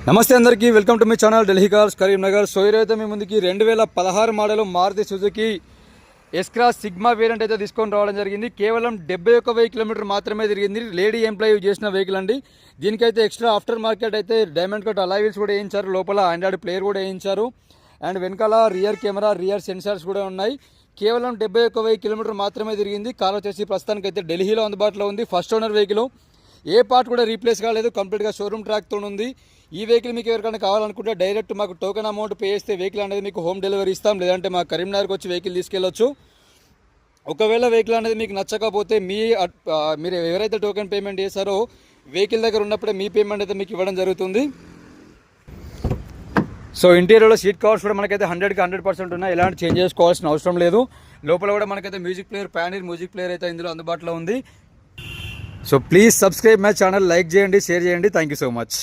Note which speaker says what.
Speaker 1: నమస్తే అందరికీ welcome to my channel Delhi cars Karimnagar. So ఈరోజు మీ ముందుకి 2016 model Maruti Suzuki S Cross Sigma variant అయితే తీసుకొని రావడం జరిగింది. కేవలం 71,000 కిలోమీటర్ మాత్రమే తిరిగింది. లేడీ ఎంప్లాయీ చేసిన వెహికల్ అండి. దీనికైతే ఎక్స్ట్రా ఆఫ్టర్ మార్కెట్ అయితే డైమండ్ కట్ అలాయ్ వీల్స్ కూడా వేయించారు, లోపల ఆండ్రాయిడ్ ప్లేయర్ కూడా వేయించారు, అండ్ వెనకాల రియర్ కెమెరా రియర్ సెన్సార్స్ కూడా ఉన్నాయి. కేవలం 71,000 కిలోమీటర్ మాత్రమే తిరిగింది. కార్ వచ్చేసి ప్రస్తుతానికి అయితే ఢిల్లీలో అందుబాటులో ఉంది. ఫస్ట్ ఓనర్ వెహికల్, ఏ పార్ట్ కూడా రీప్లేస్ కాలేదు, కంప్లీట్గా షోరూమ్ ట్రాక్తో ఉంది. ఈ వెహికల్ మీకు ఎవరికైనా కావాలనుకుంటే డైరెక్ట్ మాకు టోకెన్ అమౌంట్ పే చేస్తే వెహికల్ అనేది మీకు హోమ్ డెలివరీ ఇస్తాం, లేదంటే మా కరీంనగర్కి వచ్చి వెహికల్ తీసుకెళ్ళొచ్చు. ఒకవేళ వెహికల్ అనేది మీకు నచ్చకపోతే మీరు ఎవరైతే టోకెన్ పేమెంట్ చేశారో వెహికల్ దగ్గర ఉన్నప్పుడే మీ పేమెంట్ అయితే మీకు ఇవ్వడం జరుగుతుంది. సో ఇంటీరియర్లో సీట్ కవర్స్ కూడా మనకైతే 100కి 100% ఉన్నాయి, ఎలాంటి చేంజ్ చేసుకోవాల్సిన అవసరం లేదు. లోపల కూడా మనకైతే మ్యూజిక్ ప్లేయర్ ప్యానీర్ మ్యూజిక్ ప్లేయర్ అయితే ఇందులో అందుబాటులో ఉంది. So please subscribe my channel, like చేయండి, షేర్ చేయండి. Thank you so much.